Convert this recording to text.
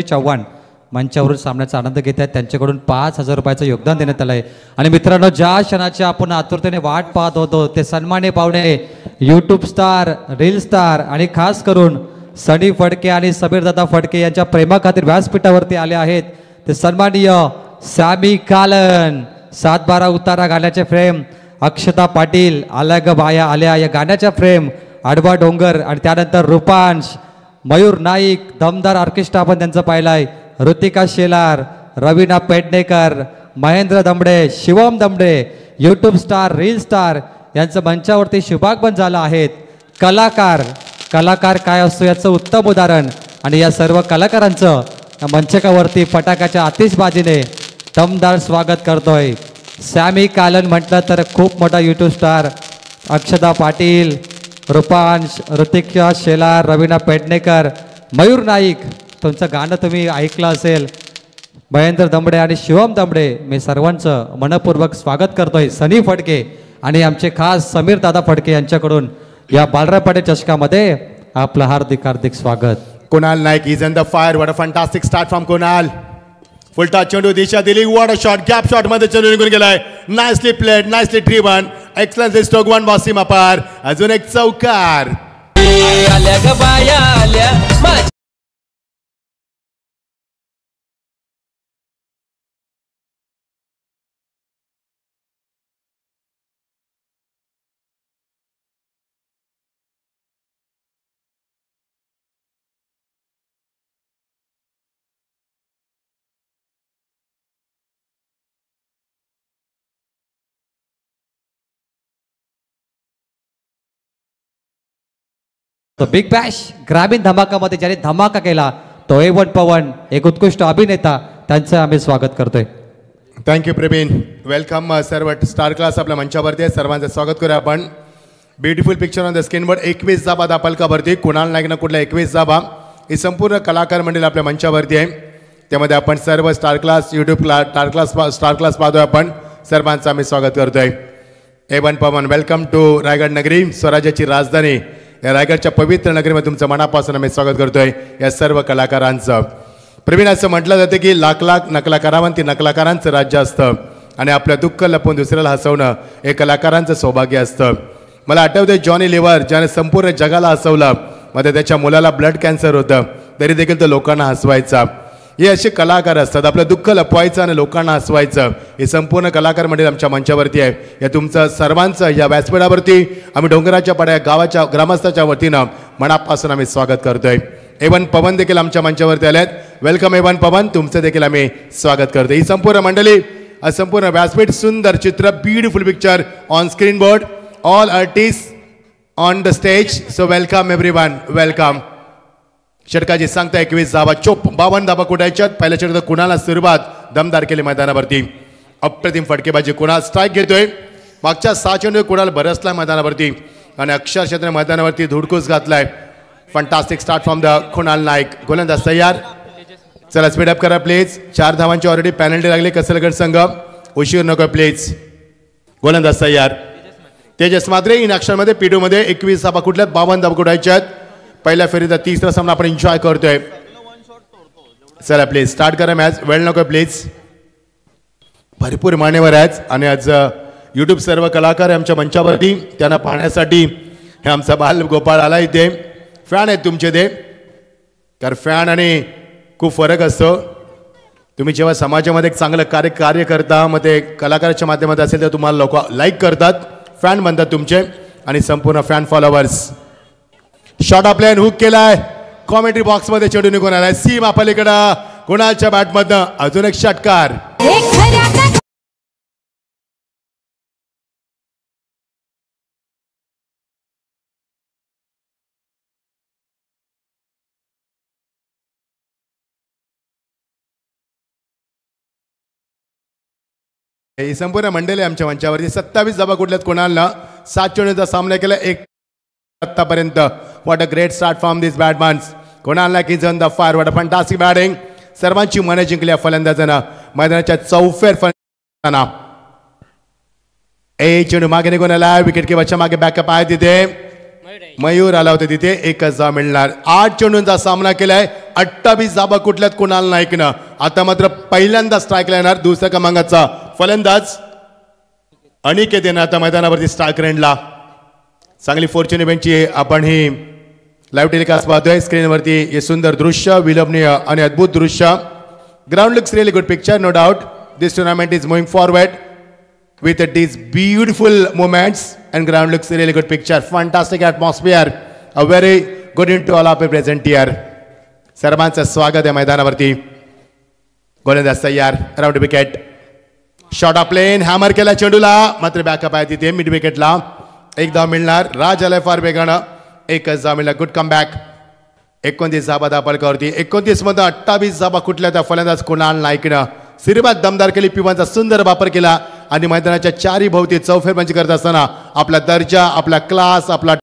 चव्हाण मंचावरून सामन्याचा आनंद घेत आहेत. त्यांच्याकडून 5,000 रुपयाचं योगदान देण्यात आलं आहे. आणि मित्रांनो, ज्या क्षणाची आपण आतुरतेने वाट पाहत होतो ते सन्मान्य पाहुणे यूट्यूब स्टार, रील स्टार आणि खास करून सनी फडके आणि समीरदादा फडके यांच्या प्रेमाखातीर व्यासपीठावरती आले आहेत. ते सन्माननीय सॅमी कालन 7-12 उतारा गाण्याचे फ्रेम, अक्षता पाटील आल्या ग बाया आल्या या गाण्याच्या फ्रेम, आडवा डोंगर आणि त्यानंतर रूपांश, मयूर नाईक, दमदार ऑर्केस्ट्रा आपण त्यांचं पाहिलंय, Ritika Shelar, Raveena Pednekar, Mahendra Damde, Shivam Damde, YouTube star, reel star यांचं मंचावरती शुभागमन झालं आहेत. कलाकार काय असतो याचं उत्तम उदाहरण. आणि या सर्व कलाकारांचं या मंचकावरती फटाक्याच्या आतिषबाजीने दमदार स्वागत करतोय. सॅमी कालन म्हटलं तर खूप मोठा यूट्यूब स्टार, अक्षता पाटील, रूपांश, ऋतिका शेलार, रवीना पेडणेकर, मयूर नाईक, तुमचं गाणं तुम्ही ऐकलं असेल, महेंद्र दमडे आणि शिवम दमडे, मी सर्वांचं मनपूर्वक स्वागत करतोय. सनी फडके आणि आमचे खास समीर दादा फडके यांच्याकडून या बालरापाटे चषकामध्ये आपलं हार्दिक हार्दिक स्वागत. Kunal Naik is in the fire. What a fantastic start from Kunal. Full touch चेंडू दिशा दिली. What a shot. Gap shot मध्ये चेंडू निघून गेलाय. Nicely played, nicely driven. Excellent stroke one Washim अपार. अजून एक चौकार. आल्या ग बाया आल्या. तो बिग बॅश ग्रामीण धमाकामध्ये ज्याने धमाका केला तो A1 पवन, एक उत्कृष्ट अभिनेता, त्यांचं आम्ही स्वागत करतोय. थँक्यू प्रवीण. वेलकम सर्व स्टार क्लास आपल्या मंचावरती आहे. सर्वांचं स्वागत करूया आपण. ब्युटिफुल पिक्चर ऑन द स्क्रीनवर 21 जाबा दापलकावरती कुणाल नाईकनं कुठला 21 जाबा ही संपूर्ण कलाकार मंडळी आपल्या मंचावरती आहे. त्यामध्ये आपण सर्व star class YouTube star class पाहतोय. आपण सर्वांचं आम्ही स्वागत करतोय. A1 Pawan, welcome to Raigad नगरी, स्वराज्याची राजधानी. या रायगडच्या पवित्र नगरीमध्ये तुमचं मनापासून आम्ही स्वागत करतोय या सर्व कलाकारांचं. प्रवीण, असं म्हटलं जातं की लाख नकला करावं ती नकलाकारांचं राज्य असतं आणि आपलं दुःख लपवून दुसऱ्याला हसवणं हे कलाकारांचं सौभाग्य असतं. मला आठवते जॉनी लिव्हर ज्याने संपूर्ण जगाला हसवलं. मध्ये त्याच्या मुलाला ब्लड कॅन्सर होतं तरी देखील तो लोकांना हसवायचा. हे असे कलाकार असतात, आपलं दुःख लपवायचं आणि लोकांना हसवायचं. हे संपूर्ण कलाकार मंडळी आमच्या मंचावरती आहे. या तुमचं सर्वांचं या व्यासपीठावरती आम्ही डोंगराच्या पाड्या गावाच्या ग्रामस्थाच्या वतीनं मनापासून आम्ही स्वागत करतोय. A1 पवन देखील आमच्या मंचावरती आलेत. वेलकम A1 पवन, तुमचं देखील आम्ही स्वागत करतोय. ही संपूर्ण मंडळी, संपूर्ण व्यासपीठ, सुंदर चित्र, beautiful picture on screen board, all artist on the stage. So welcome everyone, welcome. षटकाची सांगता 21 धावा, 52 धावा कुठायच्यात. पहिल्या षटकात कुणाला सुरुवात दमदार केली मैदानावरती. अप्रतिम फटकेबाजी, कुणाल स्ट्राईक घेतोय. मागच्या 6 चेंडू कुणाल बरसला मैदानावरती आणि अक्षरशः मैदानावरती धुडकूस घातलाय. Fantastic start from the Kunal Naik. गोलंदाज तयार. चला स्पीडअप करा प्लीज. 4 धावांची ऑलरेडी पेनल्टी लागली कसलगड संघ, उशीर नको प्लीज. गोलंदाज तयार. तेजस मात्रे इन अक्षरमध्ये P2 मध्ये 21 धावा कुठल्यात, 52 धावा कुठायच्यात. पहिल्या फेरीचा तिसरा सामना आपण एन्जॉय करतोय. चला प्लीज स्टार्ट करा मॅच, वेळ नको प्लीज. भरपूर मान्यवर आहेत आणि आज यूट्यूब सर्व कलाकार आमच्या मंचावरती, त्यांना पाहण्यासाठी हे आमचा बाल गोपाळ आला इथे. फॅन आहेत तुमचे ते, कारण फॅन आणि खूप फरक असतो. तुम्ही जेव्हा समाजामध्ये एक चांगलं कार्य करता, मग ते कलाकाराच्या माध्यमात असेल तर तुम्हाला लोक लाईक करतात, फॅन बनतात तुमचे आणि संपूर्ण फॅन फॉलोवर्स. शॉट आपल्यान हुक केलाय, कॉमेंट्री बॉक्स मध्ये चेंडू निघून आलाय. सीम आपल्याकडं कुणालच्या बॅटमधनं अजून एक षटकार. ही संपूर्ण मंडळी आमच्या मंचावरती 27 धावा कुठल्यात कुणालनं 7 चेंडूचा सामना केला एक आतापर्यंत. What a great start from this batsmen. Kunal Naik is on the fire. What a fantastic batting. सर्वांची मने जिंकल्या फलंदाजानं मैदानाच्या चौफेर फलंदाजांना. चेंडू मागे निघून आला. विकेट किपरच्या मागे बॅकअप आहे तिथे. मयूर आला होता तिथे. एकच धाव मिळणार. 8 चेंडूंचा सामना केलाय 28 जाबा कुठल्यात कुणाल नाईकनं. आता मात्र पहिल्यांदा स्ट्राईकला येणार दुसऱ्या क्रमांकाचा फलंदाज अनिकेत येणार आता मैदानावरती स्ट्राईक रेंजला. चांगली फॉर्च्यून इव्हेंटची आपण ही लाईव्ह टेलिकास्ट पाहतोय स्क्रीनवरती. हे सुंदर दृश्य, विलोभनीय आणि अद्भुत दृश्य. Ground looks really good picture, no doubt. This tournament is moving forward with these beautiful moments and ground looks really good picture, fantastic atmosphere, a very good into all of you present here. सर्वांचं स्वागत आहे मैदानावरती. गोलंदाज तयार, round wicket, shot off plane, hammer केला चेंडूला, मात्र backup आहे तिथे मिड विकेटला. एक धाव मिळणार, राज आलाय फार वेगानं, एकच धाव मिळणार. Good comeback. 29 धाबा दापलकावरती. 29 मध्ये 28 धाबा कुठल्या त्या फलंदाज कुणाल नाईकनं सिरबात दमदार केली, पिवांचा सुंदर वापर केला आणि मैदानाच्या चारी भोवती चौफेरपंच करत असताना आपला दर्जा, आपला क्लास, आपला